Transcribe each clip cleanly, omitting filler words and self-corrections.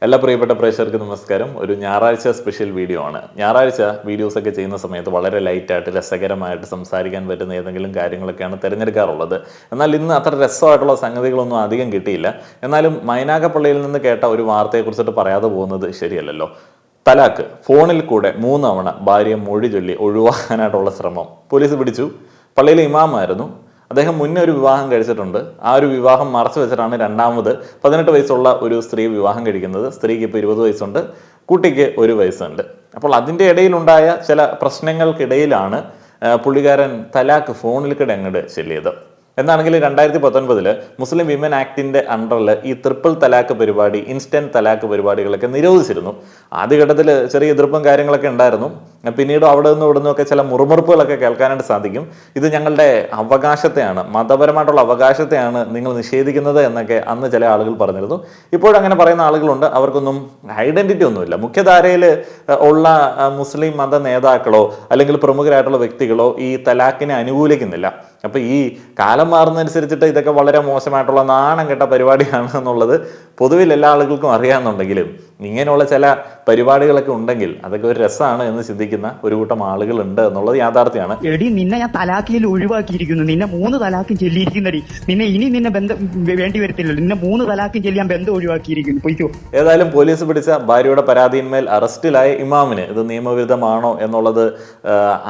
എല്ലാ പ്രിയപ്പെട്ട പ്രേക്ഷകർക്ക് നമസ്കാരം. ഒരു ഞായറാഴ്ച സ്പെഷ്യൽ വീഡിയോ ആണ്. ഞായറാഴ്ച വീഡിയോസൊക്കെ ചെയ്യുന്ന സമയത്ത് വളരെ ലൈറ്റായിട്ട് രസകരമായിട്ട് സംസാരിക്കാൻ പറ്റുന്ന ഏതെങ്കിലും കാര്യങ്ങളൊക്കെയാണ് തിരഞ്ഞെടുക്കാറുള്ളത്. എന്നാൽ ഇന്ന് അത്ര രസമായിട്ടുള്ള സംഗതികളൊന്നും അധികം കിട്ടിയില്ല. എന്നാലും മൈനാഗപ്പള്ളിയിൽ നിന്ന് കേട്ട ഒരു വാർത്തയെക്കുറിച്ചിട്ട് പറയാതെ പോകുന്നത് ശരിയല്ലല്ലോ. തലാക്ക്, ഫോണിൽ കൂടെ 3 തവണ ഭാര്യയെ മൊഴി ചൊല്ലി ഒഴിവാക്കാനായിട്ടുള്ള ശ്രമം പോലീസ് പിടിച്ചു. പള്ളിയിലെ ഇമാമായിരുന്നു. അദ്ദേഹം മുന്നേ ഒരു വിവാഹം കഴിച്ചിട്ടുണ്ട്. ആ ഒരു വിവാഹം മറച്ചു വെച്ചിട്ടാണ് രണ്ടാമത് 18 വയസ്സുള്ള ഒരു സ്ത്രീ വിവാഹം കഴിക്കുന്നത്. സ്ത്രീക്ക് ഇപ്പോൾ 20 വയസ്സുണ്ട്, കുട്ടിക്ക് 1 വയസ്സുണ്ട്. അപ്പോൾ അതിൻ്റെ ഇടയിലുണ്ടായ ചില പ്രശ്നങ്ങൾക്കിടയിലാണ് പുള്ളിക്കാരൻ തലാക്ക് ഫോണിൽ കൂടെ അങ്ങോട്ട് ചെല്ലിയത്. എന്നാണെങ്കിൽ 2019 മുസ്ലിം വിമൻ ആക്ടിന്റെ അണ്ടറിൽ ഈ ട്രിപ്പിൾ തലാക്ക് പരിപാടി, ഇൻസ്റ്റന്റ് തലാക്ക് പരിപാടികളൊക്കെ നിരോധിച്ചിരുന്നു. ആദ്യഘട്ടത്തിൽ ചെറിയ എതിർപ്പും കാര്യങ്ങളൊക്കെ ഉണ്ടായിരുന്നു. പിന്നീട് അവിടെ നിന്നും ഇവിടെ നിന്നൊക്കെ ചില മുറുമുറുപ്പുകളൊക്കെ കേൾക്കാനായിട്ട് സാധിക്കും. ഇത് ഞങ്ങളുടെ അവകാശത്തെയാണ്, മതപരമായിട്ടുള്ള അവകാശത്തെയാണ് നിങ്ങൾ നിഷേധിക്കുന്നത് എന്നൊക്കെ അന്ന് ചില ആളുകൾ പറഞ്ഞിരുന്നു. ഇപ്പോഴങ്ങനെ പറയുന്ന ആളുകളുണ്ട്. അവർക്കൊന്നും ഐഡന്റിറ്റി ഒന്നുമില്ല. മുഖ്യധാരയിൽ ഉള്ള മുസ്ലിം മത നേതാക്കളോ അല്ലെങ്കിൽ പ്രമുഖരായിട്ടുള്ള വ്യക്തികളോ ഈ തലാക്കിനെ അനുകൂലിക്കുന്നില്ല. അപ്പൊ ഈ കാലം മാറുന്നതനുസരിച്ചിട്ട് ഇതൊക്കെ വളരെ മോശമായിട്ടുള്ള നാണം കെട്ട പരിപാടിയാണ് എന്നുള്ളത് പൊതുവിൽ എല്ലാ ആളുകൾക്കും അറിയാമെന്നുണ്ടെങ്കിലും ഇങ്ങനെയുള്ള ചില പരിപാടികളൊക്കെ ഉണ്ടെങ്കിൽ അതൊക്കെ ഒരു രസമാണ് എന്ന് ചിന്തിക്കുന്ന ഒരു കൂട്ടം ആളുകളുണ്ട് എന്നുള്ളത് യാഥാർത്ഥ്യമാണ്. എടി, നിന്നെ ഞാൻ തലാക്കിൽ ഒഴിവാക്കിയിരിക്കുന്നു. നിന്നെ 3 തലാക്കും ചെല്ലിയിരിക്കുന്നടി. നിന്നെ ബന്ധം വേണ്ടി വരത്തില്ലല്ലോ. നിന്നെ 3 തലാക്കും ചെല്ലാൻ ബന്ധം ഒഴിവാക്കിയിരിക്കുന്നു. പൊയ്ക്കോ. ഏതായാലും പോലീസ് പിടിച്ച ഭാര്യയുടെ പരാതിയിന്മേൽ അറസ്റ്റിലായ ഇമാമിന് ഇത് നിയമവിരുദ്ധമാണോ എന്നുള്ളത്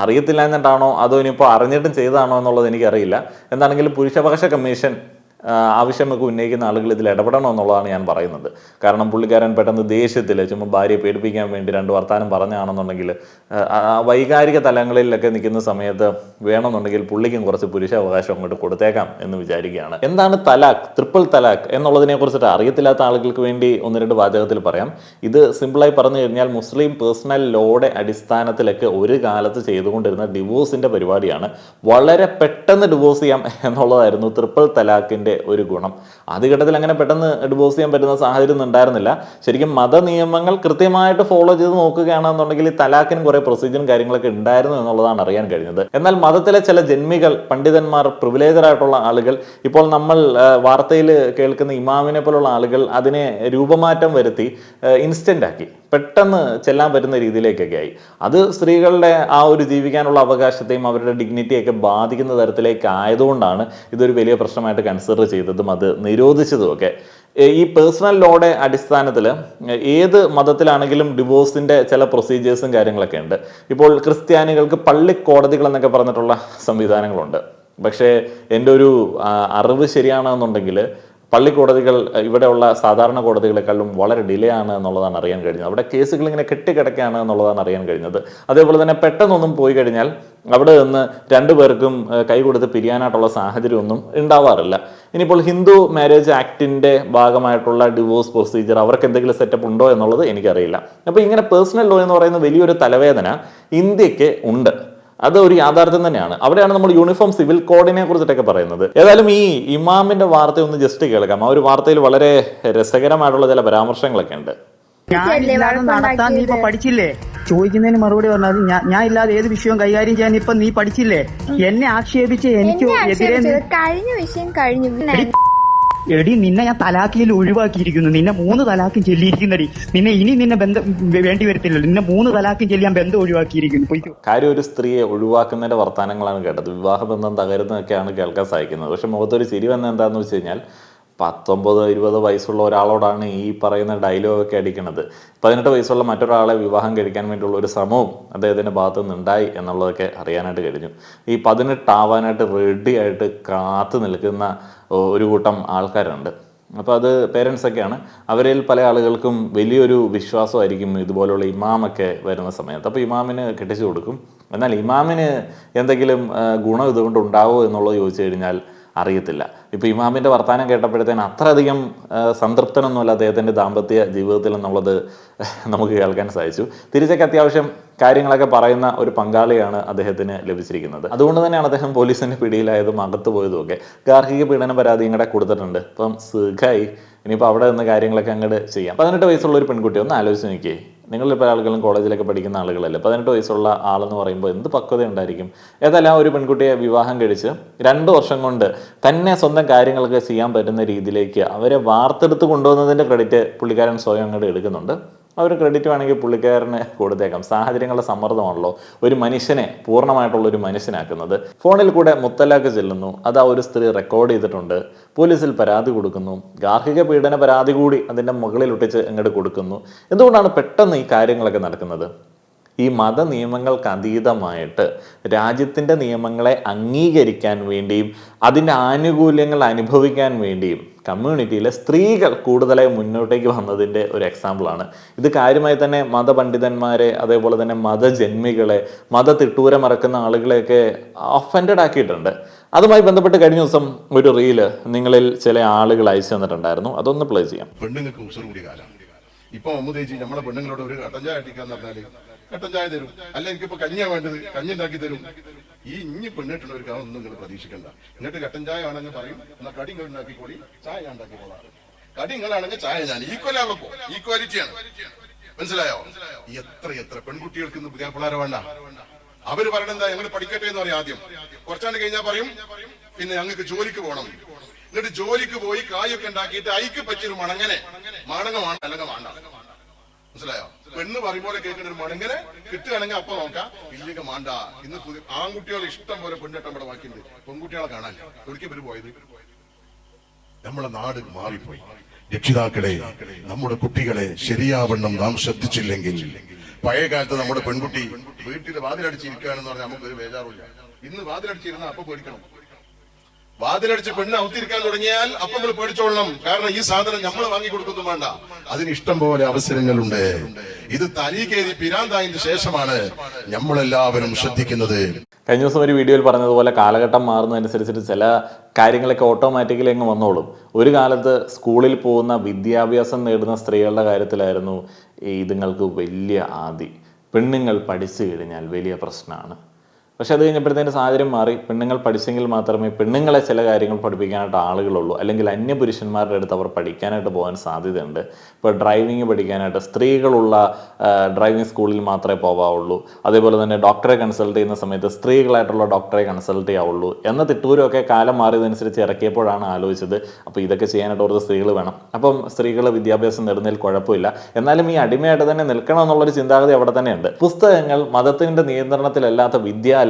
അറിയത്തില്ല എന്നിട്ടാണോ അതോ ഇനിയിപ്പോൾ അറിഞ്ഞിട്ടും ചെയ്തതാണോ എന്നുള്ളത് എനിക്കറിയില്ല. എന്താണെങ്കിലും പുരുഷാവകാശ കമ്മീഷൻ ആവശ്യമൊക്കെ ഉന്നയിക്കുന്ന ആളുകൾ ഇതിൽ ഇടപെടണം എന്നുള്ളതാണ് ഞാൻ പറയുന്നത്. കാരണം പുള്ളിക്കാരൻ പെട്ടെന്ന് ദേഷ്യത്തിൽ ചുമ്മാ ഭാര്യയെ പേടിപ്പിക്കാൻ വേണ്ടി 2 വർത്താനം പറഞ്ഞാണെന്നുണ്ടെങ്കിൽ വൈകാരിക തലങ്ങളിലൊക്കെ നിൽക്കുന്ന സമയത്ത് വേണമെന്നുണ്ടെങ്കിൽ പുള്ളിക്കും കുറച്ച് പുരുഷാവകാശം അങ്ങോട്ട് കൊടുത്തേക്കാം എന്ന് വിചാരിക്കുകയാണ്. എന്താണ് തലാക്ക്, ട്രിപ്പിൾ തലാക്ക് എന്നുള്ളതിനെ കുറിച്ചിട്ട് അറിയത്തില്ലാത്ത ആളുകൾക്ക് വേണ്ടി 1-2 വാചകത്തിൽ പറയാം. ഇത് സിമ്പിളായി പറഞ്ഞു കഴിഞ്ഞാൽ മുസ്ലിം പേഴ്സണൽ ലോയുടെ അടിസ്ഥാനത്തിലൊക്കെ ഒരു കാലത്ത് ചെയ്തുകൊണ്ടിരുന്ന ഡിവോഴ്സിന്റെ പരിപാടിയാണ്. വളരെ പെട്ടെന്ന് ഡിവോഴ്സ് ചെയ്യാം എന്നുള്ളതായിരുന്നു ട്രിപ്പിൾ തലാക്കിന്റെ ഒരു ഗുണം. ആദ്യഘട്ടത്തിൽ അങ്ങനെ പെട്ടെന്ന് ഡിവോഴ്സ് ചെയ്യാൻ പറ്റുന്ന സാഹചര്യം ഉണ്ടായിരുന്നില്ല. ശരിക്കും മത നിയമങ്ങൾ കൃത്യമായിട്ട് ഫോളോ ചെയ്ത് നോക്കുകയാണെന്നുണ്ടെങ്കിൽ ഈ തലാക്കിന് കുറെ പ്രൊസീജിയറും കാര്യങ്ങളൊക്കെ ഉണ്ടായിരുന്നു എന്നുള്ളതാണ് അറിയാൻ കഴിഞ്ഞത്. എന്നാൽ മതത്തിലെ ചില ജന്മികൾ, പണ്ഡിതന്മാർ, പ്രിവിലേജറായിട്ടുള്ള ആളുകൾ, ഇപ്പോൾ നമ്മൾ വാർത്തയിൽ കേൾക്കുന്ന ഇമാമിനെ പോലുള്ള ആളുകൾ അതിനെ രൂപമാറ്റം വരുത്തി ഇൻസ്റ്റന്റ് ആക്കി, പെട്ടെന്ന് ചെല്ലാൻ പറ്റുന്ന രീതിയിലേക്കൊക്കെ ആയി. അത് സ്ത്രീകളുടെ ആ ഒരു ജീവിക്കാനുള്ള അവകാശത്തെയും അവരുടെ ഡിഗ്നിറ്റിയൊക്കെ ബാധിക്കുന്ന തരത്തിലേക്ക് ആയതുകൊണ്ടാണ് ഇതൊരു വലിയ പ്രശ്നമായിട്ട് കൺസിഡർ ചെയ്തതും അത് നിരോധിച്ചതും ഒക്കെ. ഈ പേഴ്സണൽ ലോയുടെ അടിസ്ഥാനത്തിൽ ഏത് മതത്തിലാണെങ്കിലും ഡിവോഴ്സിന്റെ ചില പ്രൊസീജിയേഴ്സും കാര്യങ്ങളൊക്കെ ഉണ്ട്. ഇപ്പോൾ ക്രിസ്ത്യാനികൾക്ക് പള്ളിക്കോടതികൾ എന്നൊക്കെ പറഞ്ഞിട്ടുള്ള സംവിധാനങ്ങളുണ്ട്. പക്ഷേ എൻ്റെ ഒരു അറിവ് ശരിയാണെന്നുണ്ടെങ്കിൽ പള്ളിക്കോടതികൾ ഇവിടെയുള്ള സാധാരണ കോടതികളെക്കാളും വളരെ ഡിലേ ആണ് എന്നുള്ളതാണ് അറിയാൻ കഴിഞ്ഞത്. അവിടെ കേസുകൾ ഇങ്ങനെ കെട്ടിക്കിടക്കുകയാണ് എന്നുള്ളതാണ് അറിയാൻ കഴിഞ്ഞത്. അതേപോലെ തന്നെ പെട്ടെന്നൊന്നും പോയി കഴിഞ്ഞാൽ അവിടെ നിന്ന് 2 പേർക്കും കൈ കൊടുത്ത് പിരിയാനായിട്ടുള്ള സാഹചര്യമൊന്നും ഉണ്ടാവാറില്ല. ഇനിയിപ്പോൾ ഹിന്ദു മാരേജ് ആക്ടിന്റെ ഭാഗമായിട്ടുള്ള ഡിവോഴ്സ് പ്രൊസീജിയർ അവർക്ക് എന്തെങ്കിലും സെറ്റപ്പ് ഉണ്ടോ എന്നുള്ളത് എനിക്കറിയില്ല. അപ്പോൾ ഇങ്ങനെ പേഴ്സണൽ ലോ എന്ന് പറയുന്ന വലിയൊരു തലവേദന ഇന്ത്യക്ക് ഉണ്ട്. അത് ഒരു യാഥാർത്ഥ്യം തന്നെയാണ്. അവിടെയാണ് നമ്മൾ യൂണിഫോം സിവിൽ കോഡിനെ കുറിച്ചിട്ടൊക്കെ പറയുന്നത്. ഏതായാലും ഈ ഇമാമിന്റെ വാർത്ത ഒന്ന് ജസ്റ്റ് കേൾക്കാം. ആ ഒരു വാർത്തയിൽ വളരെ രസകരമായിട്ടുള്ള ചില പരാമർശങ്ങളൊക്കെ ഉണ്ട്. ഞാനില്ലാതെ നടത്താൻ നീ ഇപ്പൊ പഠിച്ചില്ലേ? ചോദിക്കുന്നതിന് മറുപടി പറഞ്ഞാൽ ഞാൻ ഇല്ലാതെ ഏത് വിഷയവും കൈകാര്യം ചെയ്യാൻ ഇപ്പൊ നീ പഠിച്ചില്ലേ? എന്നെ ആക്ഷേപിച്ച് എനിക്ക് എതിരെ കഴിഞ്ഞ വിഷയം കഴിഞ്ഞു. എടി, നിന്നെ ഞാൻ തലാക്കിൽ ഒഴിവാക്കിയിരിക്കുന്നു. നിന്നെ 3 തലാക്കും ചെല്ലിയിരിക്കുന്നടി. നിന്നെ ബന്ധം വേണ്ടി വരത്തില്ലല്ലോ. നിന്നെ 3 തലാക്കും ചെല്ലാൻ ബന്ധം ഒഴിവാക്കിയിരിക്കുന്നു. പോയിക്കോ. കാര്യം ഒരു സ്ത്രീയെ ഒഴിവാക്കുന്നതിന്റെ വർത്തമാനങ്ങളാണ് കേട്ടത്. വിവാഹബന്ധം തകരുന്നതൊക്കെയാണ് കേൾക്കാൻ സാധിക്കുന്നത്. പക്ഷെ മുഖത്തൊരു ചിരി വന്ന എന്താണെന്ന് വെച്ച് കഴിഞ്ഞാൽ 19-20 വയസ്സുള്ള ഒരാളോടാണ് ഈ പറയുന്ന ഡയലോഗൊക്കെ അടിക്കുന്നത്. 18 വയസ്സുള്ള മറ്റൊരാളെ വിവാഹം കഴിക്കാൻ വേണ്ടിയുള്ള ഒരു ശ്രമവും അദ്ദേഹത്തിൻ്റെ ഭാഗത്തു നിന്നുണ്ടായി എന്നുള്ളതൊക്കെ അറിയാനായിട്ട് കഴിഞ്ഞു. ഈ 18 ആവാനായിട്ട് റെഡി ആയിട്ട് കാത്തു നിൽക്കുന്ന ഒരു കൂട്ടം ആൾക്കാരുണ്ട്. അപ്പോൾ അത് പേരൻസൊക്കെയാണ്. അവരിൽ പല ആളുകൾക്കും വലിയൊരു വിശ്വാസമായിരിക്കും ഇതുപോലുള്ള ഇമാമൊക്കെ വരുന്ന സമയത്ത്. അപ്പോൾ ഇമാമിന് കെട്ടിച്ചു കൊടുക്കും. എന്നാൽ ഇമാമിന് എന്തെങ്കിലും ഗുണം ഇതുകൊണ്ട് ഉണ്ടാവുമോ എന്നുള്ളത് ചോദിച്ചു കഴിഞ്ഞാൽ അറിയത്തില്ല. ഇപ്പോൾ ഇമാമിൻ്റെ വർത്തമാനം കേട്ടപ്പോഴത്തേന് അത്രയധികം സംതൃപ്തനൊന്നുമല്ല അദ്ദേഹത്തിൻ്റെ ദാമ്പത്യ ജീവിതത്തിൽ എന്നുള്ളത് നമുക്ക് കേൾക്കാൻ സാധിച്ചു. തിരിച്ചൊക്കെ അത്യാവശ്യം കാര്യങ്ങളൊക്കെ പറയുന്ന ഒരു പങ്കാളിയാണ് അദ്ദേഹത്തിന് ലഭിച്ചിരിക്കുന്നത്. അതുകൊണ്ട് തന്നെയാണ് അദ്ദേഹം പോലീസിൻ്റെ പിടിയിലായതും അകത്ത് പോയതും ഒക്കെ. ഗാർഹിക പീഡന പരാതി ഇങ്ങടെ കൊടുത്തിട്ടുണ്ട്. ഇപ്പം സുഖമായി. ഇനിയിപ്പോൾ അവിടെ നിന്ന് കാര്യങ്ങളൊക്കെ അങ്ങോട്ട് ചെയ്യാം. 18 വയസ്സുള്ള ഒരു പെൺകുട്ടി ഒന്ന് ആലോചിച്ച് നോക്കിയേ. നിങ്ങളിൽ പല ആളുകളും കോളേജിലൊക്കെ പഠിക്കുന്ന ആളുകളല്ലേ, 18 വയസ്സുള്ള ആളെന്ന് പറയുമ്പോൾ എന്ത് പക്വത ഉണ്ടായിരിക്കും. ഏതായാലും ഒരു പെൺകുട്ടിയെ വിവാഹം കഴിച്ച് 2 വർഷം കൊണ്ട് തന്നെ സ്വന്തം കാര്യങ്ങളൊക്കെ ചെയ്യാൻ പറ്റുന്ന രീതിയിലേക്ക് അവരെ വാർത്തെടുത്ത് കൊണ്ടുവന്നതിൻ്റെ ക്രെഡിറ്റ് പുള്ളിക്കാരൻ സ്വയം അങ്ങോട്ട് എടുക്കുന്നുണ്ട്. ആ ഒരു ക്രെഡിറ്റ് വേണമെങ്കിൽ പുള്ളിക്കാരന് കൊടുത്തേക്കാം. സാഹചര്യങ്ങളുടെ സമ്മർദ്ദമാണല്ലോ ഒരു മനുഷ്യനെ പൂർണ്ണമായിട്ടുള്ള ഒരു മനുഷ്യനാക്കുന്നത്. ഫോണിൽ കൂടെ മുത്തലാഖ് ചെല്ലുന്നു, അത് ആ ഒരു സ്ത്രീ റെക്കോർഡ് ചെയ്തിട്ടുണ്ട്. പോലീസിൽ പരാതി കൊടുക്കുന്നു, ഗാർഹിക പീഡന പരാതി കൂടി അതിൻ്റെ മുകളിൽ ഒട്ടിച്ച് അങ്ങോട്ട് കൊടുക്കുന്നു. എന്തുകൊണ്ടാണ് പെട്ടെന്ന് ഈ കാര്യങ്ങളൊക്കെ നടക്കുന്നത്? ഈ മത നിയമങ്ങൾക്ക് അതീതമായിട്ട് രാജ്യത്തിൻ്റെ നിയമങ്ങളെ അംഗീകരിക്കാൻ വേണ്ടിയും അതിൻ്റെ ആനുകൂല്യങ്ങൾ അനുഭവിക്കാൻ വേണ്ടിയും കമ്മ്യൂണിറ്റിയിലെ സ്ത്രീകൾ കൂടുതലായി മുന്നോട്ടേക്ക് വന്നതിൻ്റെ ഒരു എക്സാമ്പിളാണ് ഇത്. കാര്യമായി തന്നെ മതപണ്ഡിതന്മാരെ, അതേപോലെ തന്നെ മതജന്മികളെ, മതതിട്ടൂരം മറക്കുന്ന ആളുകളെയൊക്കെ ഒഫൻഡഡ് ആക്കിയിട്ടുണ്ട്. അതുമായി ബന്ധപ്പെട്ട് കഴിഞ്ഞ ദിവസം ഒരു റീല് നിങ്ങളിൽ ചില ആളുകൾ അയച്ചു തന്നിട്ടുണ്ടായിരുന്നു. അതൊന്ന് പ്ലേ ചെയ്യാം. പെണ്ണുങ്ങൾക്ക് ഉസർ കൂടിയ കാലം ഇപ്പൊ അമ്മുതേച്ചി നമ്മളെ പെണ്ണുങ്ങളോട് ഒരു കട്ടൻ ചായ അടിക്കാന്ന് പറഞ്ഞാല് കട്ടൻ ചായ തരും. അല്ല എനിക്കിപ്പോ കഞ്ഞിയാ വേണ്ടത്, കഞ്ഞി ഉണ്ടാക്കി തരും. ഈ ഇഞ്ഞി പെണ്ണിട്ടുള്ളവർക്ക് അതൊന്നും നിങ്ങൾ പ്രതീക്ഷിക്കണ്ട. എന്നിട്ട് കട്ടൻ ചായ ആണെങ്കിൽ പറയും എന്നാ കടി നിങ്ങൾ ഉണ്ടാക്കിക്കോളി, ചായ ഞാൻ ഉണ്ടാക്കിക്കോളാം. കടി നിങ്ങളാണെങ്കിൽ ചായ ഞാൻ. ഈക്വാലിറ്റിയാണ്. മനസ്സിലായോ? എത്ര പെൺകുട്ടികൾക്ക് ഇന്ന് പുതിയാപ്പിളാരെ വേണ്ട. അവര് പറയണെന്താ, ഞങ്ങൾ പഠിക്കട്ടെ എന്ന് പറയും. ആദ്യം കുറച്ചാണ്ട് കഴിഞ്ഞാൽ പറയും പിന്നെ ഞങ്ങൾക്ക് ജോലിക്ക് പോകണം. എന്നിട്ട് ജോലിക്ക് പോയി കായൊക്കെ ഉണ്ടാക്കിയിട്ട് അയക്ക് പറ്റിയൊരു മണങ്ങനെ മാണങ്ങമാണ് അല്ലെങ്കിൽ വേണ്ട. മനസ്സിലായോ? പെണ്ണ് പറയുമ്പോൾ കേൾക്കുന്ന ഒരു മണങ്ങനെ കിട്ടുകയാണെങ്കിൽ അപ്പൊ നോക്കാം, ഇല്ലെങ്കിൽ വേണ്ട. ഇന്ന് ആൺകുട്ടികളെ ഇഷ്ടം പോലെ പെണ്ണിട്ട് നമ്മുടെ ബാക്കിയുണ്ട്. പെൺകുട്ടികളെ കാണാൻ ഒരിക്കൽ പേര് പോയത്. നമ്മളെ നാട് മാറിപ്പോയി. രക്ഷിതാക്കളെ, നമ്മുടെ കുട്ടികളെ ശരിയാവണ്ണം നാം ശ്രദ്ധിച്ചില്ലെങ്കിൽ, പഴയ കാലത്ത് നമ്മുടെ പെൺകുട്ടി വീട്ടിൽ വാതിലടിച്ചിരിക്കുകയാണെന്ന് പറഞ്ഞാൽ നമുക്കൊരു ബേജാറില്ല. ഇന്ന് വാതിലടിച്ചിരുന്ന അപ്പൊ പേടിക്കണം. വാതിലടിച്ച് പെണ്ണ് ഔത്തിരിക്കാൻ തുടങ്ങിയാൽ അപ്പൊ നമ്മൾ പേടിച്ചോളണം. കാരണം ഈ സാധനം നമ്മൾ വാങ്ങി കൊടുക്കൊന്നും വേണ്ട. അതിന് ഇഷ്ടം പോലെ അവസരങ്ങളുണ്ട്. ഇത് തലി കയറി പിരാന്തായതിനു ശേഷമാണ് നമ്മളെല്ലാവരും ശ്രദ്ധിക്കുന്നത്. കഴിഞ്ഞ ദിവസം ഒരു വീഡിയോയിൽ പറഞ്ഞതുപോലെ കാലഘട്ടം മാറുന്നതനുസരിച്ചിട്ട് ചില കാര്യങ്ങളൊക്കെ ഓട്ടോമാറ്റിക്കലി അങ്ങ് വന്നോളും. ഒരു കാലത്ത് സ്കൂളിൽ പോകുന്ന വിദ്യാഭ്യാസം നേടുന്ന സ്ത്രീകളുടെ കാര്യത്തിലായിരുന്നു ഇതുങ്ങൾക്ക് വലിയ ആദി. പെണ്ണുങ്ങൾ പഠിച്ചു കഴിഞ്ഞാൽ വലിയ പ്രശ്നമാണ്. പക്ഷെ അത് കഴിഞ്ഞപ്പോഴത്തേന് സാഹചര്യം മാറി. പെണ്ണുങ്ങൾ പഠിച്ചെങ്കിൽ മാത്രമേ പെണ്ണുങ്ങളെ ചില കാര്യങ്ങൾ പഠിപ്പിക്കാനായിട്ട് ആളുകളുള്ളൂ, അല്ലെങ്കിൽ അന്യപുരുഷന്മാരുടെ അടുത്ത് അവർ പഠിക്കാനായിട്ട് പോകാൻ സാധ്യതയുണ്ട്. ഇപ്പോൾ ഡ്രൈവിംഗ് പഠിക്കാനായിട്ട് സ്ത്രീകളുള്ള ഡ്രൈവിംഗ് സ്കൂളിൽ മാത്രമേ പോകാവുള്ളൂ. അതേപോലെ തന്നെ ഡോക്ടറെ കൺസൾട്ട് ചെയ്യുന്ന സമയത്ത് സ്ത്രീകളായിട്ടുള്ള ഡോക്ടറെ കൺസൾട്ട് ചെയ്യാവുള്ളൂ എന്ന തിട്ടൂരമൊക്കെ കാലം മാറിയതനുസരിച്ച് ഇറക്കിയപ്പോഴാണ് ആലോചിച്ചത് അപ്പോൾ ഇതൊക്കെ ചെയ്യാനായിട്ട് ഓരോ സ്ത്രീകൾ വേണം. അപ്പം സ്ത്രീകൾ വിദ്യാഭ്യാസം നേടുന്നതിൽ കുഴപ്പമില്ല, എന്നാലും ഈ അടിമയായിട്ട് തന്നെ നിൽക്കണം എന്നുള്ളൊരു ചിന്താഗതി അവിടെ തന്നെയുണ്ട്. പുസ്തകങ്ങൾ, മതത്തിൻ്റെ നിയന്ത്രണത്തിലല്ലാത്ത വിദ്യാലയങ്ങൾ,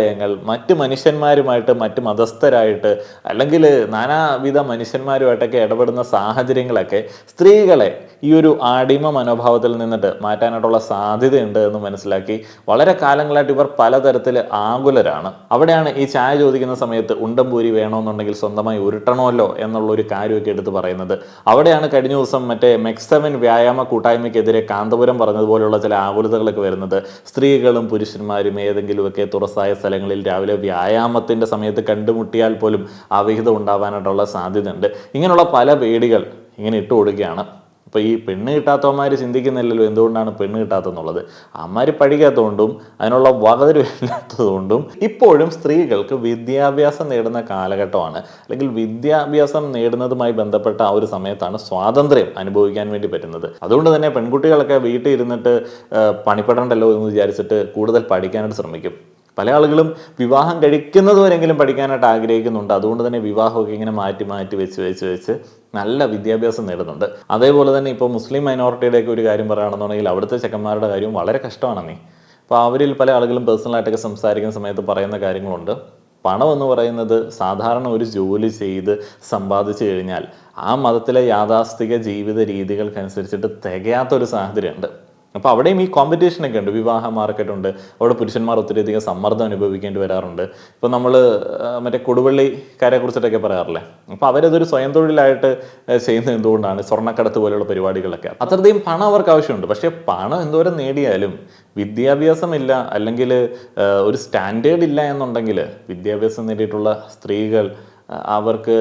മറ്റ് മനുഷ്യന്മാരുമായിട്ട്, മറ്റ് മതസ്ഥരായിട്ട്, അല്ലെങ്കിൽ നാനാവിധ മനുഷ്യന്മാരുമായിട്ടൊക്കെ ഇടപെടുന്ന സാഹചര്യങ്ങളൊക്കെ സ്ത്രീകളെ ഈ ഒരു അടിമ മനോഭാവത്തിൽ നിന്നിട്ട് മാറ്റാനായിട്ടുള്ള സാധ്യതയുണ്ട് എന്ന് മനസ്സിലാക്കി വളരെ കാലങ്ങളായിട്ട് ഇവർ പലതരത്തിൽ ആകുലരാണ്. അവിടെയാണ് ഈ ചായ ചോദിക്കുന്ന സമയത്ത് ഉണ്ടംപൂരി വേണമെന്നുണ്ടെങ്കിൽ സ്വന്തമായി ഉരുട്ടണമല്ലോ എന്നുള്ളൊരു കാര്യമൊക്കെ എടുത്ത് പറയുന്നത്. അവിടെയാണ് കഴിഞ്ഞ ദിവസം മറ്റേ MEX7 വ്യായാമ കൂട്ടായ്മയ്ക്കെതിരെ കാന്തപുരം പറഞ്ഞതുപോലെയുള്ള ചില ആകുലതകളൊക്കെ വരുന്നത്. സ്ത്രീകളും പുരുഷന്മാരും ഏതെങ്കിലുമൊക്കെ തുറസായ സ്ഥലങ്ങളിൽ രാവിലെ വ്യായാമത്തിൻ്റെ സമയത്ത് കണ്ടുമുട്ടിയാൽ പോലും അവിഹിതം ഉണ്ടാവാനായിട്ടുള്ള സാധ്യതയുണ്ട്. ഇങ്ങനെയുള്ള പല പേടികൾ ഇങ്ങനെ ഇട്ട് കൊടുക്കുകയാണ്. അപ്പോൾ ഈ പെണ്ണ് കിട്ടാത്തവന്മാർ ചിന്തിക്കുന്നില്ലല്ലോ എന്തുകൊണ്ടാണ് പെണ്ണ് കിട്ടാത്തെന്നുള്ളത്. അമ്മമാർ പഠിക്കാത്തതുകൊണ്ടും അതിനുള്ള വകതിരിവില്ലാത്തതുകൊണ്ടും ഇപ്പോഴും സ്ത്രീകൾക്ക് വിദ്യാഭ്യാസം നേടുന്ന കാലഘട്ടമാണ്. അല്ലെങ്കിൽ വിദ്യാഭ്യാസം നേടുന്നതുമായി ബന്ധപ്പെട്ട ആ ഒരു സമയത്താണ് സ്വാതന്ത്ര്യം അനുഭവിക്കാൻ വേണ്ടി പറ്റുന്നത്. അതുകൊണ്ട് തന്നെ പെൺകുട്ടികളൊക്കെ വീട്ടിൽ ഇരുന്നിട്ട് പണിപ്പെടണ്ടല്ലോ എന്ന് വിചാരിച്ചിട്ട് കൂടുതൽ പഠിക്കാനായിട്ട് ശ്രമിക്കും. പല ആളുകളും വിവാഹം കഴിക്കുന്നതുവരെങ്കിലും പഠിക്കാനായിട്ട് ആഗ്രഹിക്കുന്നുണ്ട്. അതുകൊണ്ട് തന്നെ വിവാഹമൊക്കെ ഇങ്ങനെ മാറ്റി വെച്ച് നല്ല വിദ്യാഭ്യാസം നേടുന്നുണ്ട്. അതേപോലെ തന്നെ ഇപ്പോൾ മുസ്ലിം മൈനോറിറ്റിയുടെയൊക്കെ ഒരു കാര്യം പറയുകയാണെന്നുണ്ടെങ്കിൽ അവിടുത്തെ ചെക്കന്മാരുടെ കാര്യവും വളരെ കഷ്ടമാണ്. അപ്പോൾ അവരിൽ പല ആളുകളും പേഴ്സണലായിട്ടൊക്കെ സംസാരിക്കുന്ന സമയത്ത് പറയുന്ന കാര്യങ്ങളുണ്ട്. പണം എന്ന് പറയുന്നത് സാധാരണ ഒരു ജോലി ചെയ്ത് സമ്പാദിച്ചു കഴിഞ്ഞാൽ ആ മതത്തിലെ യാഥാസ്ഥിക ജീവിത രീതികൾക്കനുസരിച്ചിട്ട് തികയാത്തൊരു സാഹചര്യമുണ്ട്. അപ്പോൾ അവിടെയും ഈ കോമ്പറ്റീഷനൊക്കെ ഉണ്ട്. വിവാഹ മാർക്കറ്റുണ്ട്. അവിടെ പുരുഷന്മാർ ഒത്തിരിയധികം സമ്മർദ്ദം അനുഭവിക്കേണ്ടി വരാറുണ്ട്. ഇപ്പോൾ നമ്മൾ മറ്റേ കൊടുവള്ളിക്കാരെ കുറിച്ചിട്ടൊക്കെ പറയാറില്ലേ, അപ്പോൾ അവരതൊരു സ്വയം തൊഴിലായിട്ട് ചെയ്യുന്നത് എന്തുകൊണ്ടാണ്? സ്വർണ്ണക്കടത്ത് പോലെയുള്ള പരിപാടികളൊക്കെ. അത്രയധികം പണം അവർക്ക് ആവശ്യമുണ്ട്. പക്ഷേ പണം എന്തോരം നേടിയാലും വിദ്യാഭ്യാസമില്ല, അല്ലെങ്കിൽ ഒരു സ്റ്റാൻഡേർഡ് ഇല്ല എന്നുണ്ടെങ്കിൽ വിദ്യാഭ്യാസം നേടിയിട്ടുള്ള സ്ത്രീകൾ അവർക്ക്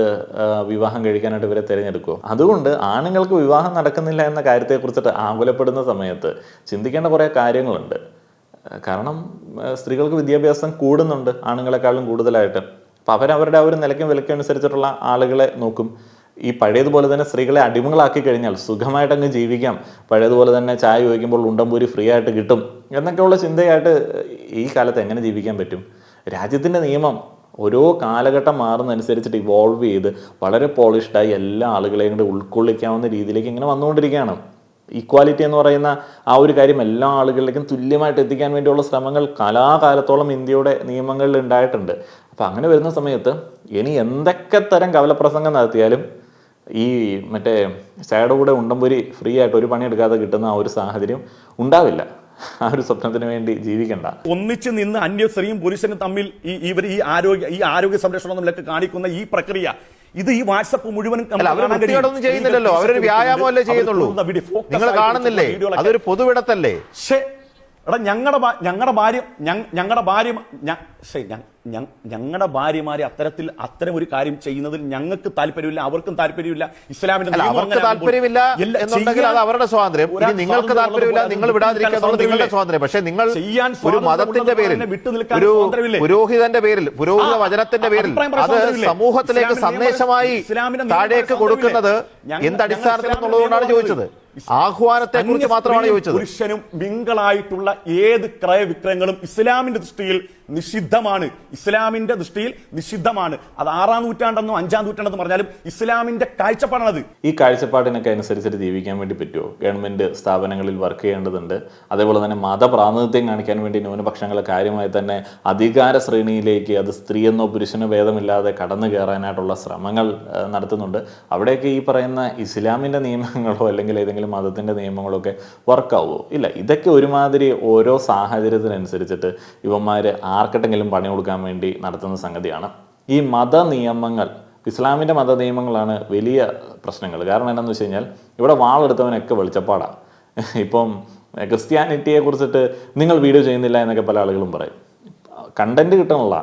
വിവാഹം കഴിക്കാനായിട്ട് ഇവരെ തിരഞ്ഞെടുക്കുമോ? അതുകൊണ്ട് ആണുങ്ങൾക്ക് വിവാഹം നടക്കുന്നില്ല എന്ന കാര്യത്തെക്കുറിച്ചിട്ട് ആകുലപ്പെടുന്ന സമയത്ത് ചിന്തിക്കേണ്ട കുറേ കാര്യങ്ങളുണ്ട്. കാരണം സ്ത്രീകൾക്ക് വിദ്യാഭ്യാസം കൂടുന്നുണ്ട് ആണുങ്ങളെക്കാളും കൂടുതലായിട്ട്. അപ്പോൾ അവരവരുടെ ആ ഒരു നിലയ്ക്കും വിലയ്ക്കും അനുസരിച്ചിട്ടുള്ള ആളുകളെ നോക്കും. ഈ പഴയതുപോലെ തന്നെ സ്ത്രീകളെ അടിമകളാക്കി കഴിഞ്ഞാൽ സുഖമായിട്ട് അങ്ങ് ജീവിക്കാം, പഴയതുപോലെ തന്നെ ചായ ചോദിക്കുമ്പോൾ ഉണ്ടംപൂരി ഫ്രീ ആയിട്ട് കിട്ടും എന്നൊക്കെയുള്ള ചിന്തയായിട്ട് ഈ കാലത്ത് എങ്ങനെ ജീവിക്കാൻ പറ്റും? രാജ്യത്തിൻ്റെ നിയമം ഓരോ കാലഘട്ടം മാറുന്നതനുസരിച്ചിട്ട് ഇവോൾവ് ചെയ്ത് വളരെ പോളിഷ്ഡായി എല്ലാ ആളുകളെയും കൂടെ ഉൾക്കൊള്ളിക്കാവുന്ന രീതിയിലേക്ക് ഇങ്ങനെ വന്നുകൊണ്ടിരിക്കുകയാണ്. ഈക്വാലിറ്റി എന്ന് പറയുന്ന ആ ഒരു കാര്യം എല്ലാ ആളുകളിലേക്കും തുല്യമായിട്ട് എത്തിക്കാൻ വേണ്ടിയുള്ള ശ്രമങ്ങൾ കലാകാലത്തോളം ഇന്ത്യയുടെ നിയമങ്ങളിൽ ഉണ്ടായിട്ടുണ്ട്. അപ്പം അങ്ങനെ വരുന്ന സമയത്ത് ഇനി എന്തൊക്കെ തരം കവലപ്രസംഗം നടത്തിയാലും ഈ മറ്റേ ചായയുടെ കൂടെ ഉണ്ടംപൊരി ഫ്രീ ആയിട്ട് ഒരു പണിയെടുക്കാതെ കിട്ടുന്ന ആ ഒരു സാഹചര്യം ഉണ്ടാവില്ല. ആ ഒരു സ്വപ്നത്തിന് വേണ്ടി ജീവിക്കണ്ട. ഒന്നിച്ച് നിന്ന് അന്യ സ്ത്രീയും പുരുഷനും തമ്മിൽ ഇവർ ഈ ആരോഗ്യ സംരക്ഷണം തമ്മിലൊക്കെ കാണിക്കുന്ന ഈ പ്രക്രിയ, ഇത് ഈ വാട്സപ്പ് മുഴുവനും ചെയ്യുന്നില്ലല്ലോ. അവരൊരു വ്യായാമമല്ലേ ചെയ്യുന്നുള്ളൂ. നിങ്ങൾ കാണുന്നില്ലേ? അതൊരു പൊതുവിടത്തല്ലേ? എടാ ഞങ്ങളുടെ ഭാര്യമാരെ അത്തരം ഒരു കാര്യം ചെയ്യുന്നതിൽ ഞങ്ങൾക്ക് താല്പര്യമില്ല, അവർക്കും താല്പര്യമില്ല. ഇസ്ലാമിന്റെ അവർക്ക് താല്പര്യമില്ല എന്നുണ്ടെങ്കിൽ അത് അവരുടെ സ്വാതന്ത്ര്യം. നിങ്ങൾക്ക് താല്പര്യമില്ല, നിങ്ങൾ വിടാതിരിക്കുന്നത് നിങ്ങളുടെ സ്വാതന്ത്ര്യം. പക്ഷെ നിങ്ങൾ ഒരു മതത്തിന്റെ പേരിൽ, ഒരു പുരോഹിതന്റെ പേരിൽ, പുരോഹിത വചനത്തിന്റെ പേരിൽ അത് സമൂഹത്തിലേക്ക് സന്ദേശമായി താഴേക്ക് കൊടുക്കുന്നത് എന്തടിസ്ഥാനത്തിലെന്നുള്ളതുകൊണ്ടാണ് ചോദിച്ചത്. ആഹ്വാനത്തെ കുറിച്ച് മാത്രമാണ് ചോദിച്ചത്. പുരുഷനും മിങ്കളായിട്ടുള്ള ഏത് ക്രയവിക്രയങ്ങളും ഇസ്ലാമിന്റെ ദൃഷ്ടിയിൽ നിഷിദ്ധമാണ്. ഇസ്ലാമിന്റെ ദൃഷ്ടിയിൽ നിഷിദ്ധമാണ്. അത് 6-ാം നൂറ്റാണ്ടെന്നോ 5-ാം നൂറ്റാണ്ടെന്ന് പറഞ്ഞാലും ഇസ്ലാമിന്റെ കാഴ്ചപ്പാടാണത്. ഈ കാഴ്ചപ്പാടിനൊക്കെ അനുസരിച്ചിട്ട് ജീവിക്കാൻ വേണ്ടി പറ്റുമോ? ഗവൺമെന്റ് സ്ഥാപനങ്ങളിൽ വർക്ക് ചെയ്യേണ്ടതുണ്ട്. അതേപോലെ തന്നെ മതപ്രാതിനിധ്യം കാണിക്കാൻ വേണ്ടി ന്യൂനപക്ഷങ്ങളെ കാര്യമായി തന്നെ അധികാര ശ്രേണിയിലേക്ക്, അത് സ്ത്രീയെന്നോ പുരുഷനോ ഭേദമില്ലാതെ കടന്നു കയറാനായിട്ടുള്ള ശ്രമങ്ങൾ നടത്തുന്നുണ്ട്. അവിടെയൊക്കെ ഈ പറയുന്ന ഇസ്ലാമിന്റെ നിയമങ്ങളോ അല്ലെങ്കിൽ ഏതെങ്കിലും മതത്തിന്റെ നിയമങ്ങളൊക്കെ വർക്കാവോ? ഇല്ല. ഇതൊക്കെ ഒരുമാതിരി ഓരോ സാഹചര്യത്തിനനുസരിച്ചിട്ട് ഇവന്മാര് ആർക്കെട്ടെങ്കിലും പണി കൊടുക്കാൻ വേണ്ടി നടത്തുന്ന സംഗതിയാണ്. ഈ മത നിയമങ്ങൾ, ഇസ്ലാമിൻ്റെ മത നിയമങ്ങളാണ് വലിയ പ്രശ്നങ്ങൾ. കാരണം എന്താണെന്ന് വെച്ച് കഴിഞ്ഞാൽ ഇവിടെ വാളെടുത്തവനൊക്കെ വെളിച്ചപ്പാടാണ്. ഇപ്പം ക്രിസ്ത്യാനിറ്റിയെ കുറിച്ചിട്ട് നിങ്ങൾ വീഡിയോ ചെയ്യുന്നില്ല എന്നൊക്കെ പല ആളുകളും പറയും. കണ്ടന്റ് കിട്ടണല്ല.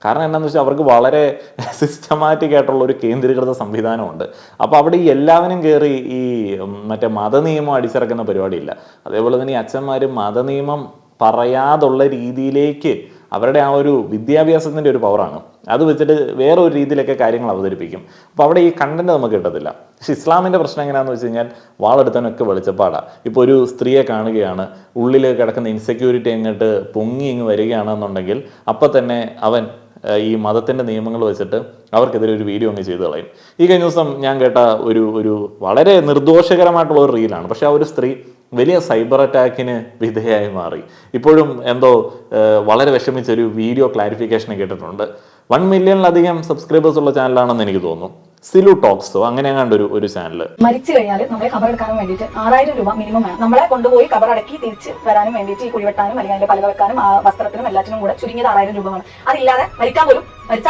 കാരണം എന്താണെന്ന് വെച്ചാൽ അവർക്ക് വളരെ സിസ്റ്റമാറ്റിക് ആയിട്ടുള്ള ഒരു കേന്ദ്രീകൃത സംവിധാനമുണ്ട്. അപ്പോൾ അവിടെ ഈ എല്ലാവരും കയറി ഈ മറ്റേ മതനിയമം അടിച്ചിറക്കുന്ന പരിപാടിയില്ല. അതേപോലെ തന്നെ ഈ അച്ഛന്മാർ മതനിയമം പറയാതുള്ള രീതിയിലേക്ക് അവരുടെ ആ ഒരു വിദ്യാഭ്യാസത്തിൻ്റെ ഒരു പവറാണ്, അത് വെച്ചിട്ട് വേറെ ഒരു രീതിയിലൊക്കെ കാര്യങ്ങൾ അവതരിപ്പിക്കും. അപ്പോൾ അവിടെ ഈ കണ്ടന്റ് നമുക്ക് കിട്ടത്തില്ല. പക്ഷെ ഇസ്ലാമിൻ്റെ പ്രശ്നം എങ്ങനെയാണെന്ന് വെച്ച് കഴിഞ്ഞാൽ വാളെടുത്തവനൊക്കെ വെളിച്ചപ്പാടാണ്. ഇപ്പോൾ ഒരു സ്ത്രീയെ കാണുകയാണ്, ഉള്ളിൽ കിടക്കുന്ന ഇൻസെക്യൂരിറ്റി അങ്ങോട്ട് പൊങ്ങി ഇങ്ങ് വരികയാണെന്നുണ്ടെങ്കിൽ അപ്പം തന്നെ അവൻ ഈ മതത്തിൻ്റെ നിയമങ്ങൾ വെച്ചിട്ട് അവർക്കെതിരെ ഒരു വീഡിയോ അങ്ങ് ചെയ്ത് കളയും. ഈ കഴിഞ്ഞ ദിവസം ഞാൻ കേട്ട ഒരു വളരെ നിർദോഷകരമായിട്ടുള്ള ഒരു റീലാണ്. പക്ഷെ ആ ഒരു സ്ത്രീ വലിയ സൈബർ അറ്റാക്കിന് വിധേയമായി മാറി. ഇപ്പോഴും എന്തോ വളരെ വിഷമിച്ചൊരു വീഡിയോ ക്ലാരിഫിക്കേഷൻ കേട്ടിട്ടുണ്ട്. 1 മില്യണിലധികം സബ്സ്ക്രൈബേഴ്സ് ഉള്ള ചാനലാണെന്ന് എനിക്ക് തോന്നുന്നു. സിലു ടോക്സോ അങ്ങനെ കണ്ട ഒരു ചാനൽ. മരിച്ചു കഴിഞ്ഞാൽ നമ്മളെ ഖബറെടുക്കാനും വേണ്ടിയിട്ട് 6000 രൂപ മിനിമം വേണം. നമ്മളെ കൊണ്ടുപോയി ഖബറടക്കി തിരിച്ച് വരാനും വേണ്ടിയിട്ട് ഈ കുഴിവെട്ടാനും അല്ലെങ്കിൽ അതിന്റെ പല വെക്കാനും വസ്ത്രത്തിനും എല്ലാത്തിനും കൂടെ ചുരുങ്ങിയത് 6000 രൂപ വേണം. അതില്ലാതെ മരിച്ചാൽ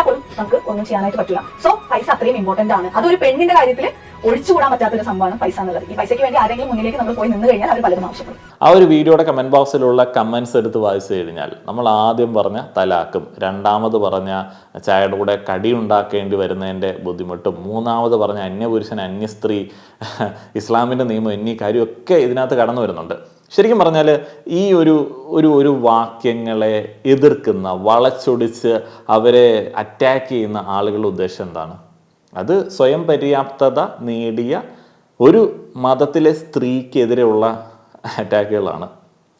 പോലും നമുക്ക് ഒന്നും ചെയ്യാനായിട്ട് പറ്റില്ല. സോ പൈസ അത്രയും ഇമ്പോർട്ടന്റ് ആണ്. അതൊരു പെണ്ണിന്റെ കാര്യത്തിൽ ഒഴിച്ചുകൂടാൻ പറ്റാത്തൊരു സംഭവമാണ് പൈസ എന്നുള്ളത്. ഈ പൈസയ്ക്ക് വേണ്ടി ആരെങ്കിലും മുന്നിലേക്ക് നമ്മൾ പോയി നിന്ന് കഴിഞ്ഞാൽ അവർ പലതും ആവശ്യപ്പെടും. ആ ഒരു വീഡിയോയുടെ കമന്റ് ബോക്സിലുള്ള കമന്റ്സ് എടുത്ത് വായിച്ചു കഴിഞ്ഞാൽ നമ്മൾ ആദ്യം പറഞ്ഞ തലാക്കും, രണ്ടാമത് പറഞ്ഞ ചായയുടെ കൂടെ കടി ഉണ്ടാക്കേണ്ടി വരുന്നതിൻ്റെ ബുദ്ധിമുട്ടും, മൂന്നാമത് പറഞ്ഞ അന്യപുരുഷൻ അന്യസ്ത്രീ, ഇസ്ലാമിൻ്റെ നിയമം എന്നീ കാര്യമൊക്കെ ഇതിനകത്ത് കടന്നു വരുന്നുണ്ട്. ശരിക്കും പറഞ്ഞാൽ ഈ ഒരു വാക്യങ്ങളെ എതിർക്കുന്ന, വളച്ചൊടിച്ച് അവരെ അറ്റാക്ക് ചെയ്യുന്ന ആളുകളുടെ ഉദ്ദേശം എന്താണ്? അത് സ്വയം പര്യാപ്തത നേടിയ ഒരു മതത്തിലെ സ്ത്രീക്കെതിരെയുള്ള അറ്റാക്കുകളാണ്.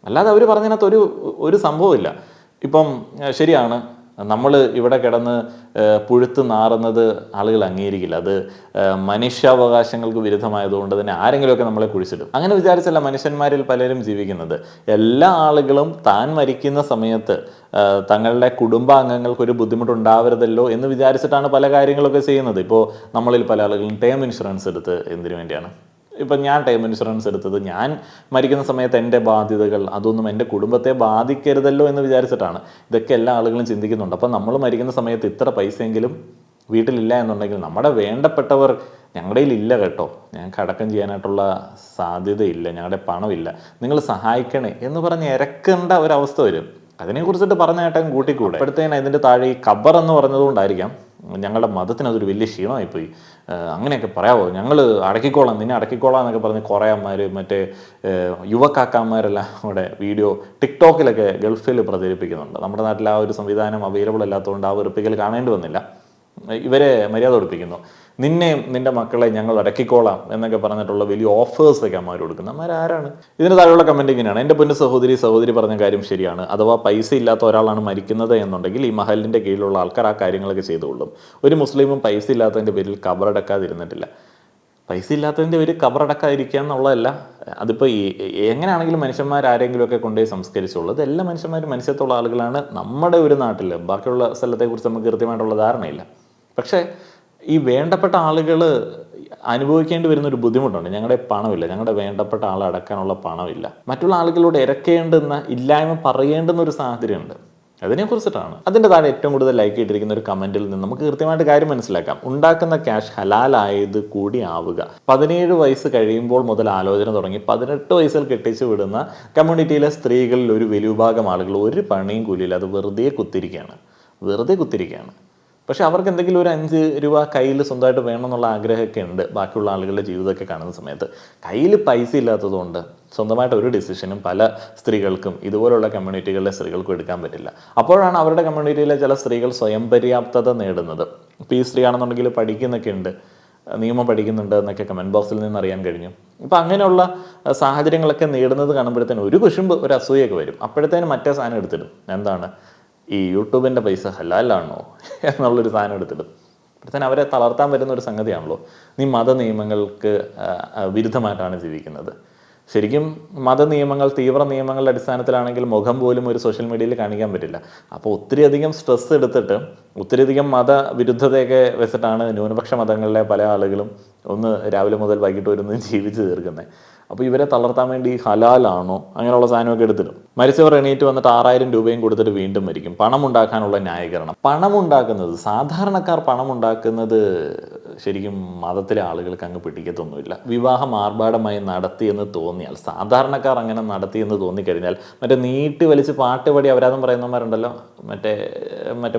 അല്ലാതെ അവർ പറഞ്ഞതിനകത്ത് ഒരു സംഭവമില്ല. ഇപ്പം ശരിയാണ്, നമ്മൾ ഇവിടെ കിടന്ന് പുഴുത്ത് നാറുന്നത് ആളുകൾ അംഗീകരിക്കില്ല. അത് മനുഷ്യാവകാശങ്ങൾക്ക് വിരുദ്ധമായതുകൊണ്ട് തന്നെ ആരെങ്കിലുമൊക്കെ നമ്മളെ കുഴിച്ചിടും. അങ്ങനെ വിചാരിച്ചല്ല മനുഷ്യന്മാരിൽ പലരും ജീവിക്കുന്നത്. എല്ലാ ആളുകളും താൻ മരിക്കുന്ന സമയത്ത് തങ്ങളുടെ കുടുംബാംഗങ്ങൾക്കൊരു ബുദ്ധിമുട്ടുണ്ടാവരുതല്ലോ എന്ന് വിചാരിച്ചിട്ടാണ് പല കാര്യങ്ങളൊക്കെ ചെയ്യുന്നത്. ഇപ്പോൾ നമ്മളിൽ പല ആളുകളും ടേം ഇൻഷുറൻസ് എടുത്ത് എന്തിനു വേണ്ടിയാണ്? ഇപ്പം ഞാൻ ടൈം ഇൻഷുറൻസ് എടുത്തത് ഞാൻ മരിക്കുന്ന സമയത്ത് എൻ്റെ ബാധ്യതകൾ അതൊന്നും എൻ്റെ കുടുംബത്തെ ബാധിക്കരുതല്ലോ എന്ന് വിചാരിച്ചിട്ടാണ്. ഇതൊക്കെ എല്ലാ ആളുകളും ചിന്തിക്കുന്നുണ്ട്. അപ്പം നമ്മൾ മരിക്കുന്ന സമയത്ത് ഇത്ര പൈസയെങ്കിലും വീട്ടിലില്ല എന്നുണ്ടെങ്കിൽ നമ്മുടെ വേണ്ടപ്പെട്ടവർ ഞങ്ങളുടെ ഇല്ല കേട്ടോ, ഞങ്ങൾക്ക് അടക്കം ചെയ്യാനായിട്ടുള്ള സാധ്യതയില്ല, ഞങ്ങളുടെ പണമില്ല, നിങ്ങൾ സഹായിക്കണേ എന്ന് പറഞ്ഞ് ഇരക്കേണ്ട ഒരവസ്ഥ വരും. അതിനെക്കുറിച്ചിട്ട് പറഞ്ഞ കേട്ടാൽ കൂട്ടിക്കൂടെ. അപ്പോഴത്തേന് ഇതിൻ്റെ താഴെ ഈ ഖബർ എന്ന് പറഞ്ഞതുകൊണ്ടായിരിക്കാം ഞങ്ങളുടെ മതത്തിന് അതൊരു വലിയ ക്ഷീണമായിപ്പോയി, അങ്ങനെയൊക്കെ പറയാമോ, ഞങ്ങൾ അടക്കിക്കോളാം, നിന്നെ അടക്കിക്കോളാം എന്നൊക്കെ പറഞ്ഞ് കുറേ അമ്മമാർ മറ്റേ യുവക്കാക്കന്മാരെല്ലാം കൂടെ വീഡിയോ ടിക്ടോക്കിലൊക്കെ ഗൾഫിൽ പ്രചരിപ്പിക്കുന്നുണ്ട്. നമ്മുടെ നാട്ടിൽ ആ ഒരു സംവിധാനം അവൈലബിൾ അല്ലാത്തതുകൊണ്ട് ആ വെറുപ്പിക്കൽ കാണേണ്ടി വന്നില്ല. ഇവരെ മര്യാദ പഠിപ്പിക്കുന്നു. നിന്നെയും നിന്റെ മക്കളെ ഞങ്ങൾ അടക്കിക്കോളാം എന്നൊക്കെ പറഞ്ഞിട്ടുള്ള വലിയ ഓഫേഴ്സൊക്കെ അമ്മമാർ കൊടുക്കുന്നത്. അമ്മമാരാരാണ്? ഇതിന് താഴെയുള്ള കമൻറ്റ് ഇങ്ങനെയാണ്: എൻ്റെ പൊന്നു സഹോദരി പറഞ്ഞ കാര്യം ശരിയാണ്. അഥവാ പൈസ ഇല്ലാത്ത ഒരാളാണ് മരിക്കുന്നത് എന്നുണ്ടെങ്കിൽ ഈ മഹലിൻ്റെ കീഴിലുള്ള ആൾക്കാർ ആ കാര്യങ്ങളൊക്കെ ചെയ്തുകൊള്ളും. ഒരു മുസ്ലിമും പൈസ ഇല്ലാത്തതിൻ്റെ പേരിൽ കബറടക്കാതിരുന്നിട്ടില്ല. പൈസ ഇല്ലാത്തതിൻ്റെ പേര് കബറടക്കാതിരിക്കുക എന്നുള്ളതല്ല. അതിപ്പോൾ എങ്ങനെയാണെങ്കിലും മനുഷ്യന്മാരാരെങ്കിലുമൊക്കെ കൊണ്ടുപോയി സംസ്കരിച്ചുള്ളൂ. എല്ലാ മനുഷ്യന്മാരും മനുഷ്യത്തുള്ള ആളുകളാണ്. നമ്മുടെ ഒരു നാട്ടിൽ ബാക്കിയുള്ള സ്ഥലത്തെക്കുറിച്ച് നമുക്ക് കൃത്യമായിട്ടുള്ള ധാരണയില്ല. പക്ഷേ ഈ വേണ്ടപ്പെട്ട ആളുകൾ അനുഭവിക്കേണ്ടി വരുന്നൊരു ബുദ്ധിമുട്ടുണ്ട്. ഞങ്ങളുടെ പണമില്ല, ഞങ്ങളുടെ വേണ്ടപ്പെട്ട ആളെ അടക്കാനുള്ള പണമില്ല. മറ്റുള്ള ആളുകളോട് ഇരക്കേണ്ടുന്ന, ഇല്ലായ്മ പറയേണ്ടുന്ന ഒരു സാഹചര്യമുണ്ട്. അതിനെക്കുറിച്ചിട്ടാണ്. അതിൻ്റെ താഴെ ഏറ്റവും കൂടുതൽ ലൈക്ക് ഇട്ടിരിക്കുന്ന ഒരു കമൻറ്റിൽ നിന്ന് നമുക്ക് കൃത്യമായിട്ട് കാര്യം മനസ്സിലാക്കാം. ഉണ്ടാക്കുന്ന ക്യാഷ് ഹലാലായത് കൂടി ആവുക. 17 വയസ്സ് കഴിയുമ്പോൾ മുതൽ ആലോചന തുടങ്ങി 18 വയസ്സിൽ കെട്ടിച്ചു വിടുന്ന കമ്മ്യൂണിറ്റിയിലെ സ്ത്രീകളിൽ ഒരു വലിയ വിഭാഗം ആളുകൾ ഒരു പണിയും കൂലിയില്ല. അത് വെറുതെ കുത്തിരിക്കുകയാണ്. പക്ഷെ അവർക്ക് എന്തെങ്കിലും ഒരു 5 രൂപ കയ്യിൽ സ്വന്തമായിട്ട് വേണമെന്നുള്ള ആഗ്രഹമൊക്കെ ഉണ്ട്. ബാക്കിയുള്ള ആളുകളുടെ ജീവിതമൊക്കെ കാണുന്ന സമയത്ത് കയ്യിൽ പൈസ ഇല്ലാത്തതുകൊണ്ട് സ്വന്തമായിട്ട് ഒരു ഡിസിഷനും പല സ്ത്രീകൾക്കും, ഇതുപോലുള്ള കമ്മ്യൂണിറ്റികളിലെ സ്ത്രീകൾക്കും എടുക്കാൻ പറ്റില്ല. അപ്പോഴാണ് അവരുടെ കമ്മ്യൂണിറ്റിയിലെ ചില സ്ത്രീകൾ സ്വയം പര്യാപ്തത നേടുന്നത്. ഇപ്പോൾ ഈ സ്ത്രീ ആണെന്നുണ്ടെങ്കിൽ പഠിക്കുന്നൊക്കെ ഉണ്ട്, നിയമം പഠിക്കുന്നുണ്ട് എന്നൊക്കെ കമൻറ്റ് ബോക്സിൽ നിന്ന് അറിയാൻ കഴിഞ്ഞു. ഇപ്പം അങ്ങനെയുള്ള സാഹചര്യങ്ങളൊക്കെ നേടുന്നത് കാണുമ്പോഴത്തേനും ഒരു കുശുമ്പ്, ഒരു അസൂയൊക്കെ വരും. അപ്പോഴത്തേനും മറ്റേ സാധനം എടുത്തിടും. എന്താണ്? ഈ യൂട്യൂബിൻ്റെ പൈസ ഹലാലാണോ എന്നുള്ളൊരു സാധനം എടുത്തിടും. അപ്പോഴത്തേനും അവരെ തളർത്താൻ വരുന്ന ഒരു സംഗതിയാണല്ലോ. നീ മത നിയമങ്ങൾക്ക് വിരുദ്ധമായിട്ടാണ് ജീവിക്കുന്നത്. ശരിക്കും മത നിയമങ്ങൾ, തീവ്ര നിയമങ്ങളുടെ അടിസ്ഥാനത്തിലാണെങ്കിൽ മുഖം പോലും ഒരു സോഷ്യൽ മീഡിയയിൽ കാണിക്കാൻ പറ്റില്ല. അപ്പോൾ ഒത്തിരിയധികം സ്ട്രെസ് എടുത്തിട്ട് ഒത്തിരിയധികം മതവിരുദ്ധതയൊക്കെ വെച്ചിട്ടാണ് ന്യൂനപക്ഷ മതങ്ങളിലെ പല ആളുകളും ഒന്ന് രാവിലെ മുതൽ വൈകിട്ട് വരുന്നതും ജീവിച്ച് തീർക്കുന്നത്. അപ്പോൾ ഇവരെ തളർത്താൻ വേണ്ടി ഹലാലാണോ അങ്ങനെയുള്ള സാധനമൊക്കെ എടുത്തിടും. മരിച്ചവർ എണീറ്റ് വന്നിട്ട് 6000 രൂപയും കൊടുത്തിട്ട് വീണ്ടും മരിക്കും. പണം ഉണ്ടാക്കാനുള്ള ന്യായീകരണം. പണമുണ്ടാക്കുന്നത്, സാധാരണക്കാർ പണമുണ്ടാക്കുന്നത് ശരിക്കും മതത്തിലെ ആളുകൾക്ക് അങ്ങ് പിടിക്കത്തൊന്നുമില്ല. വിവാഹം ആർഭാടമായി നടത്തിയെന്ന് തോന്നിയാൽ, സാധാരണക്കാർ അങ്ങനെ നടത്തിയെന്ന് തോന്നിക്കഴിഞ്ഞാൽ, മറ്റേ നീട്ടി വലിച്ച് പാട്ടുപാടി അപരാധം പറയുന്നവന്മാരുണ്ടല്ലോ, മറ്റേ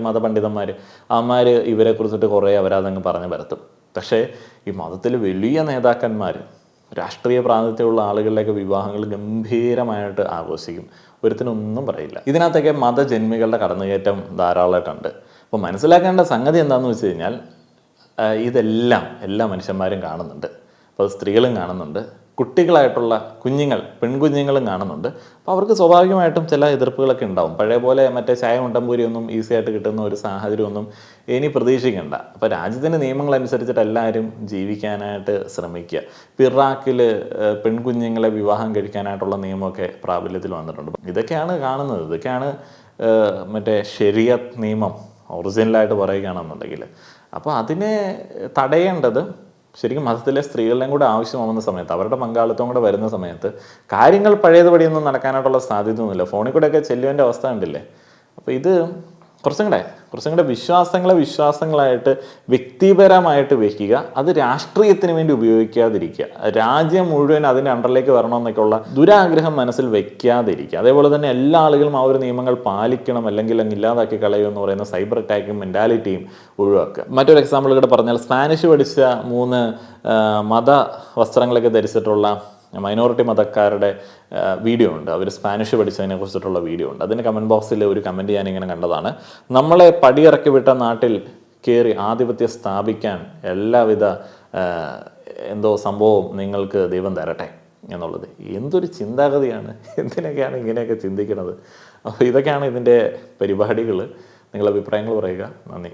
മതപണ്ഡിതന്മാർ, അവന്മാർ ഇവരെ കുറിച്ചിട്ട് കുറേ അപരാധങ്ങൾ പറഞ്ഞു പരത്തും. പക്ഷേ ഈ മതത്തിൽ വലിയ നേതാക്കന്മാർ, രാഷ്ട്രീയ പ്രാതിനിധ്യമുള്ള ആളുകളിലേക്ക് വിവാഹങ്ങൾ ഗംഭീരമായിട്ട് ആഘോഷിക്കും. ഒരുത്തിനൊന്നും പറയില്ല. ഇതിനകത്തൊക്കെ മതജന്മികളുടെ കടന്നുകയറ്റം ധാരാളമായിട്ടുണ്ട്. അപ്പോൾ മനസ്സിലാക്കേണ്ട സംഗതി എന്താണെന്ന് വെച്ച് കഴിഞ്ഞാൽ, ഇതെല്ലാം എല്ലാ മനുഷ്യന്മാരും കാണുന്നുണ്ട്. അപ്പോൾ സ്ത്രീകളും കാണുന്നുണ്ട്, കുട്ടികളായിട്ടുള്ള കുഞ്ഞുങ്ങൾ, പെൺകുഞ്ഞുങ്ങളും കാണുന്നുണ്ട്. അപ്പോൾ അവർക്ക് സ്വാഭാവികമായിട്ടും ചില എതിർപ്പുകളൊക്കെ ഉണ്ടാവും. പഴയ പോലെ മറ്റേ ചായ ഉണ്ടമ്പൂരിയൊന്നും ഈസി ആയിട്ട് കിട്ടുന്ന ഒരു സാഹചര്യമൊന്നും ഇനി പ്രതീക്ഷിക്കേണ്ട. അപ്പോൾ രാജ്യത്തിൻ്റെ നിയമങ്ങളനുസരിച്ചിട്ട് എല്ലാവരും ജീവിക്കാനായിട്ട് ശ്രമിക്കുക. ഇറാഖിൽ പെൺകുഞ്ഞുങ്ങളെ വിവാഹം കഴിക്കാനായിട്ടുള്ള നിയമമൊക്കെ പ്രാബല്യത്തിൽ വന്നിട്ടുണ്ട്. ഇതൊക്കെയാണ് കാണുന്നത്. ഇതൊക്കെയാണ് മറ്റേ ശരിയത്ത് നിയമം ഒറിജിനലായിട്ട് പറയുകയാണെന്നുണ്ടെങ്കിൽ. അപ്പോൾ അതിനെ തടയേണ്ടത് ശരിക്കും മതത്തിലെ സ്ത്രീകളുടെയും കൂടെ ആവശ്യമാവുന്ന സമയത്ത്, അവരുടെ പങ്കാളിത്തം കൂടെ വരുന്ന സമയത്ത് കാര്യങ്ങൾ പഴയതുപടിയൊന്നും നടക്കാനായിട്ടുള്ള സാധ്യതയൊന്നുമില്ല. ഫോണിൽ കൂടെയൊക്കെ ചെല്ലുവിൻ്റെ അവസ്ഥ ഉണ്ടല്ലേ. അപ്പോൾ ഇത് കുറച്ചും കൂടെ വിശ്വാസങ്ങളായിട്ട് വ്യക്തിപരമായിട്ട് വയ്ക്കുക. അത് രാഷ്ട്രീയത്തിന് വേണ്ടി ഉപയോഗിക്കാതിരിക്കുക. രാജ്യം മുഴുവൻ അതിൻ്റെ അണ്ടറിലേക്ക് വരണമെന്നൊക്കെയുള്ള ദുരാഗ്രഹം മനസ്സിൽ വെക്കാതിരിക്കുക. അതേപോലെ തന്നെ എല്ലാ ആളുകളും ആ ഒരു നിയമങ്ങൾ പാലിക്കണം, അല്ലെങ്കിൽ അങ്ങ് ഇല്ലാതാക്കി കളയും എന്ന് പറയുന്ന സൈബർ അറ്റാക്കും മെൻറ്റാലിറ്റിയും ഒഴിവാക്കുക. മറ്റൊരു എക്സാമ്പിൾ കൂടെ പറഞ്ഞാൽ, സ്പാനിഷ് പഠിച്ച 3 മത വസ്ത്രങ്ങളൊക്കെ ധരിച്ചിട്ടുള്ള മൈനോറിറ്റി മതക്കാരുടെ വീഡിയോ ഉണ്ട്. അവർ സ്പാനിഷ് പഠിച്ചതിനെ കുറിച്ചിട്ടുള്ള വീഡിയോ ഉണ്ട്. അതിന് കമൻറ്റ് ബോക്സിൽ ഒരു കമൻറ്റ് ഞാനിങ്ങനെ കണ്ടതാണ്: നമ്മളെ പടിയിറക്കി വിട്ട നാട്ടിൽ കയറി ആധിപത്യം സ്ഥാപിക്കാൻ എല്ലാവിധ സംഭവവും നിങ്ങൾക്ക് ദൈവം തരട്ടെ എന്നുള്ളത്. എന്തൊരു ചിന്താഗതിയാണ്! എന്തിനൊക്കെയാണ് ഇങ്ങനെയൊക്കെ ചിന്തിക്കുന്നത്? അപ്പോൾ ഇതൊക്കെയാണ് ഇതിൻ്റെ പരിപാടികൾ. നിങ്ങളുടെ അഭിപ്രായങ്ങൾ പറയുക. നന്ദി.